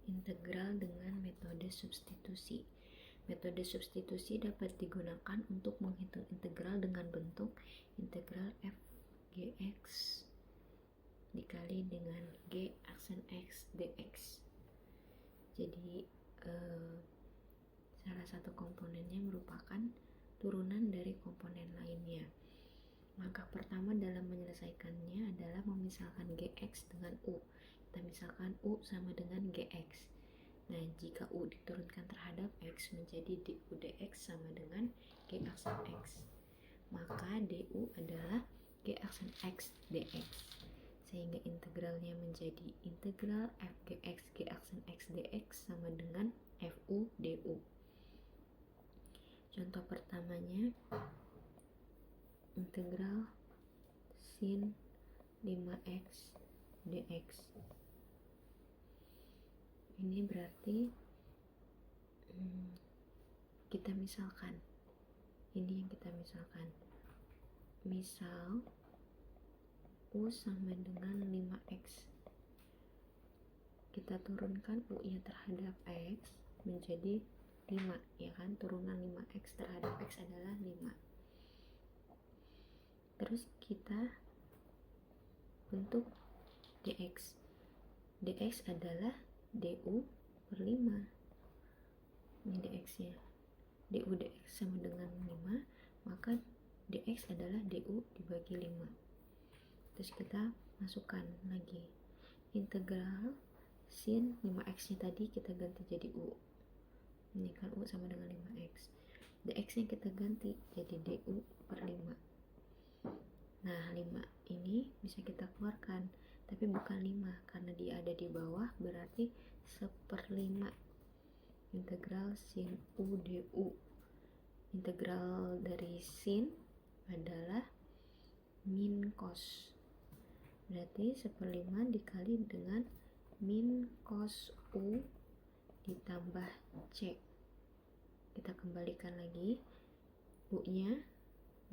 integral dengan metode substitusi. Metode substitusi dapat digunakan untuk menghitung integral dengan bentuk integral f gx dikali dengan g aksen x dx. Jadi salah satu komponennya merupakan turunan dari komponen lainnya. Langkah pertama dalam menyelesaikannya adalah memisahkan gx dengan u. Kita misalkan u sama dengan gx. Nah, jika u diturunkan terhadap x menjadi du dx sama dengan g aksen x. Maka du adalah g aksen x dx. Sehingga integralnya menjadi integral f gx g aksen x dx sama dengan fu du. Contoh pertamanya, integral sin 5x dx. Ini berarti kita misalkan, ini yang kita misalkan. Misal u sama dengan 5x. Kita turunkan u-nya terhadap x menjadi 5, ya kan? Turunan 5x terhadap x adalah 5. Terus kita bentuk dx. Dx adalah du per 5. Ini dx-nya. Du dx sama dengan 5, maka dx adalah du dibagi 5. Terus kita masukkan lagi integral sin 5x-nya tadi kita ganti jadi u. Ini kan u sama dengan 5x. Dx-nya kita ganti jadi du per 5. Nah, 5 ini bisa kita keluarkan, tapi bukan 5 karena dia ada di bawah, berarti 1/5 integral sin u du. Integral dari sin adalah min cos. Berarti 1/5 dikali dengan min cos u ditambah c. Kita kembalikan lagi, u-nya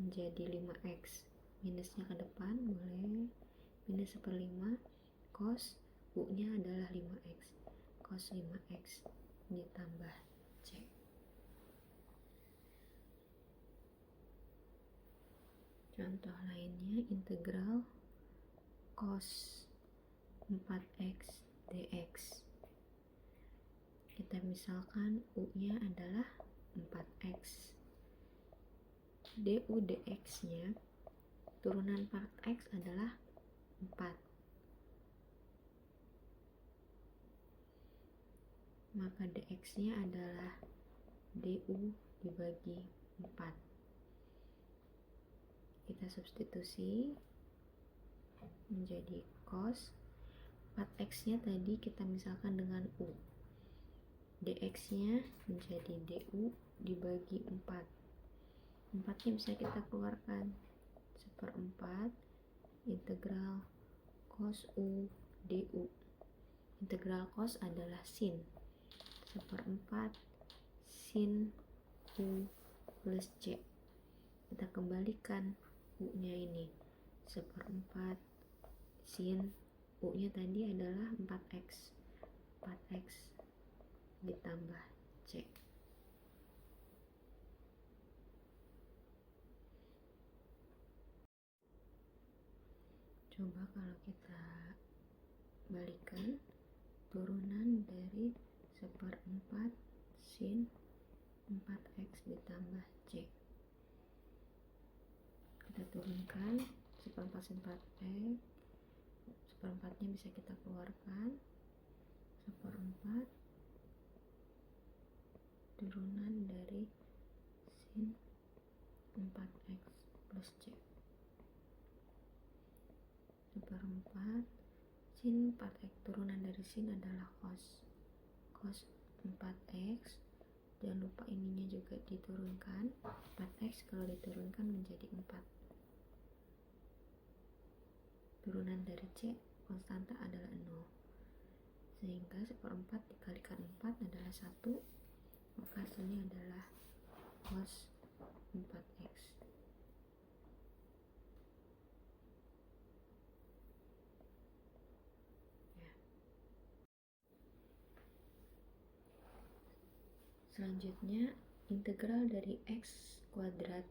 menjadi 5x. Minusnya ke depan boleh, minus 1/5 cos u-nya adalah 5x, cos 5x ditambah c. Contoh lainnya, integral cos 4x dx. Kita misalkan u-nya adalah 4x. Du dx-nya turunan 4x adalah 4. Maka dx-nya adalah du dibagi 4. Kita substitusi menjadi cos 4x-nya tadi kita misalkan dengan u. Dx-nya menjadi du dibagi 4. 4-nya bisa kita keluarkan. 1/4 integral cos u du. Integral cos adalah sin. 1/4 sin u plus c. Kita kembalikan u-nya ini. 1/4 sin u-nya tadi adalah 4x. 4x ditambah c. Coba kalau kita balikan, turunan dari 1/4 sin 4x ditambah c. Kita turunkan 1/4 sin 4x, 1/4-nya bisa kita keluarkan. 1/4 turunan dari sin 4x plus c. 1/4 sin 4x, turunan dari sin adalah cos 4x. Jangan lupa ininya juga diturunkan. 4x kalau diturunkan menjadi 4. Turunan dari c konstanta adalah 0. Sehingga 1/4 dikalikan 4 adalah 1. Maka hasilnya adalah cos 4x. Selanjutnya, integral dari x kuadrat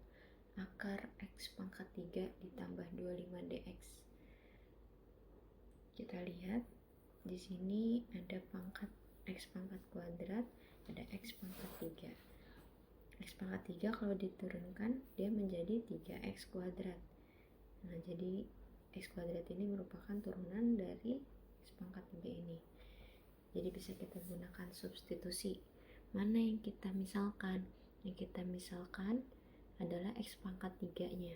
akar x pangkat 3 ditambah 25 dx. Kita lihat di sini ada pangkat x pangkat kuadrat, ada x pangkat 3. X pangkat 3 kalau diturunkan dia menjadi 3x kuadrat. Nah, jadi x kuadrat ini merupakan turunan dari x pangkat 3 ini. Jadi bisa kita gunakan substitusi. Mana yang kita misalkan? Yang kita misalkan adalah x pangkat 3-nya.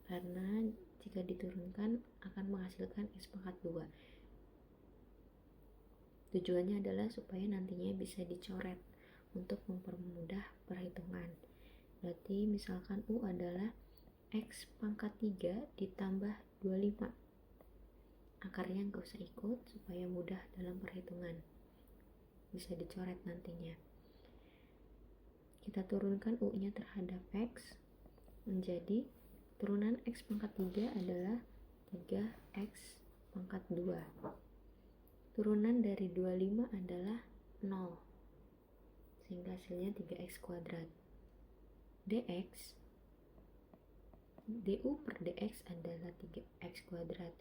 Karena jika diturunkan akan menghasilkan x pangkat 2. Tujuannya adalah supaya nantinya bisa dicoret untuk mempermudah perhitungan. Berarti misalkan U adalah x pangkat 3 ditambah 25. Akarnya nggak usah ikut supaya mudah dalam perhitungan. Bisa dicoret nantinya. Kita turunkan U-nya terhadap x menjadi turunan x pangkat 3 adalah 3x pangkat 2. Turunan dari 25 adalah 0. Sehingga hasilnya 3x kuadrat. dx du per dx adalah 3x kuadrat.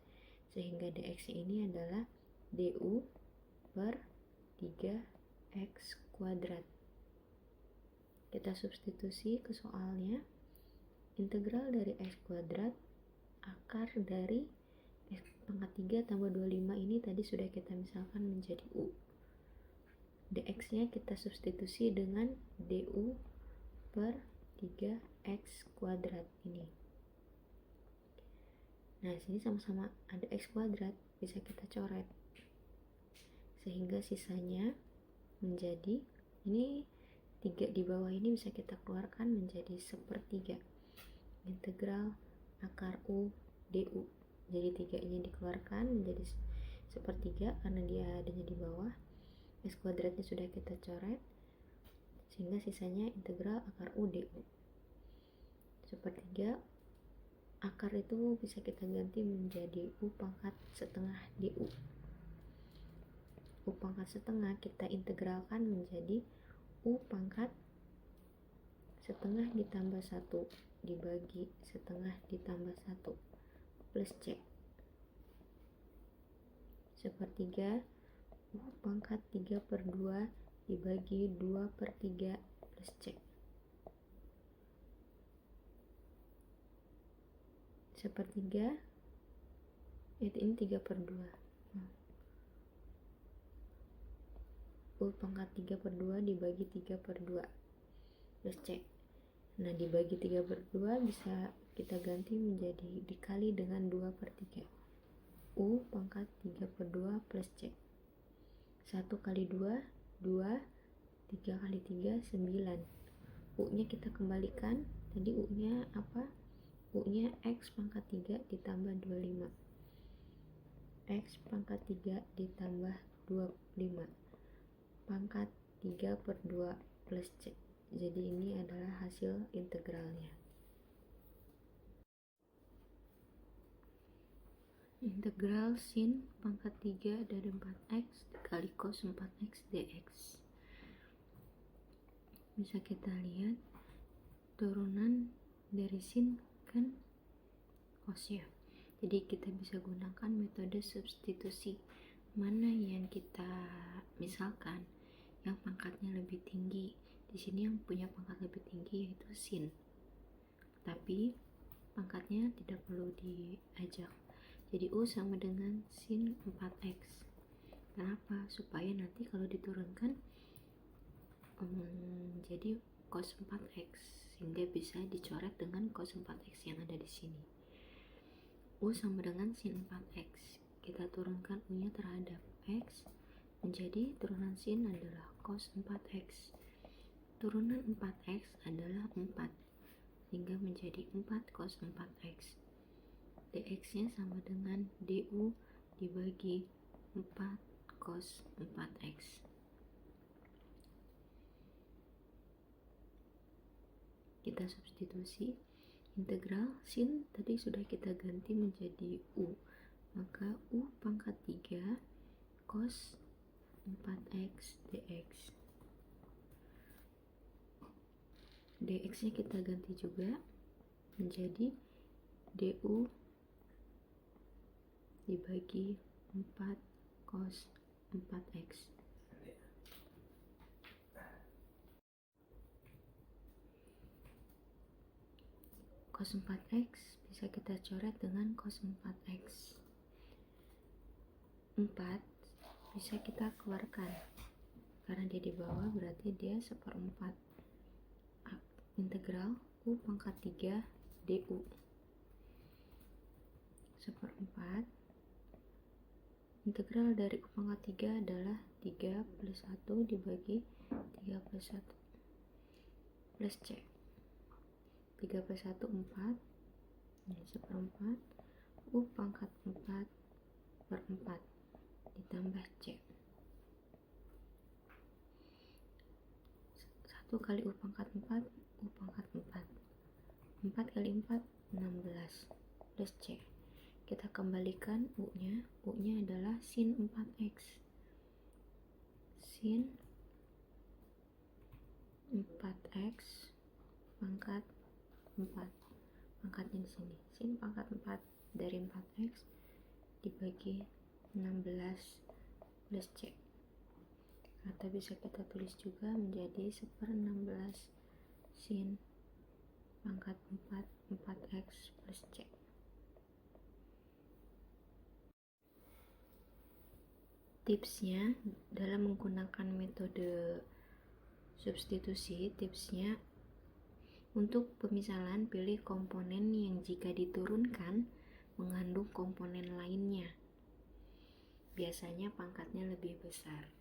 Sehingga dx ini adalah du per 3x kuadrat. Kita substitusi ke soalnya. Integral dari x kuadrat akar dari x pangkat 3 tambah 25 ini tadi sudah kita misalkan menjadi u. Dx nya kita substitusi dengan du per 3x kuadrat ini. Nah, sini sama-sama ada x kuadrat, bisa kita coret. Sehingga sisanya menjadi, ini 3 di bawah ini bisa kita keluarkan menjadi 1/3. Integral akar u du. Jadi 3-nya dikeluarkan menjadi 1/3 karena dia adanya di bawah. X kuadratnya sudah kita coret, sehingga sisanya integral akar u du. 1/3 akar itu bisa kita ganti menjadi u pangkat setengah du. U pangkat setengah kita integralkan menjadi u pangkat setengah ditambah 1 dibagi setengah ditambah 1 plus c. 1/3 u pangkat 3/2 dibagi 2/3 plus c. 1/3 ini 3/2. U pangkat 3/2 dibagi 3/2 plus c. Nah, dibagi 3/2 bisa kita ganti menjadi dikali dengan 2/3. U pangkat 3/2 plus c. 1 kali 2, 2. 3 kali 3, 9. U-nya kita kembalikan. Tadi U-nya apa? U-nya x pangkat 3 ditambah 25. X pangkat 3 ditambah 25. Pangkat 3/2 plus c. Jadi ini adalah hasil integralnya. Integral sin pangkat 3 dari 4x dikali cos 4x dx. Bisa kita lihat turunan dari sin kan cos ya. Jadi kita bisa gunakan metode substitusi. Mana yang kita misalkan yang pangkatnya lebih tinggi. Di sini yang punya pangkat lebih tinggi yaitu sin. Tapi pangkatnya tidak perlu diajak. Jadi U sama dengan sin 4x. Kenapa? Supaya nanti kalau diturunkan jadi cos 4x, sehingga bisa dicoret dengan cos 4x yang ada di sini. U sama dengan sin 4x. Kita turunkan U-nya terhadap x menjadi turunan sin adalah cos 4x. Turunan 4x adalah 4, sehingga menjadi 4 cos 4x. dx-nya sama dengan du dibagi 4 cos 4x. Kita substitusi. Integral sin tadi sudah kita ganti menjadi u, maka u pangkat 3 cos 4x dx. dx nya kita ganti juga menjadi du dibagi 4 cos 4x. Cos 4x bisa kita coret dengan cos 4x. 4 bisa kita keluarkan karena dia di bawah, berarti dia 1/4 integral u pangkat 3 du 1/4 integral dari u pangkat 3 adalah 3 plus 1 dibagi 3 plus 1 plus c. 3 plus 1 4, ini 1/4 u pangkat 4 per 4 ditambah c. 1 kali u pangkat 4, u pangkat 4. 4 kali 4, 16 plus c. Kita kembalikan u-nya. U-nya adalah sin 4x. Sin 4x pangkat 4. Pangkatnya di sini. Sin pangkat 4 dari 4x dibagi 16 plus c. Atau bisa kita tulis juga menjadi 1/16 sin pangkat 4 4x plus c. Tipsnya dalam menggunakan metode substitusi, tipsnya untuk pemisalan pilih komponen yang jika diturunkan mengandung komponen lainnya. Biasanya pangkatnya lebih besar.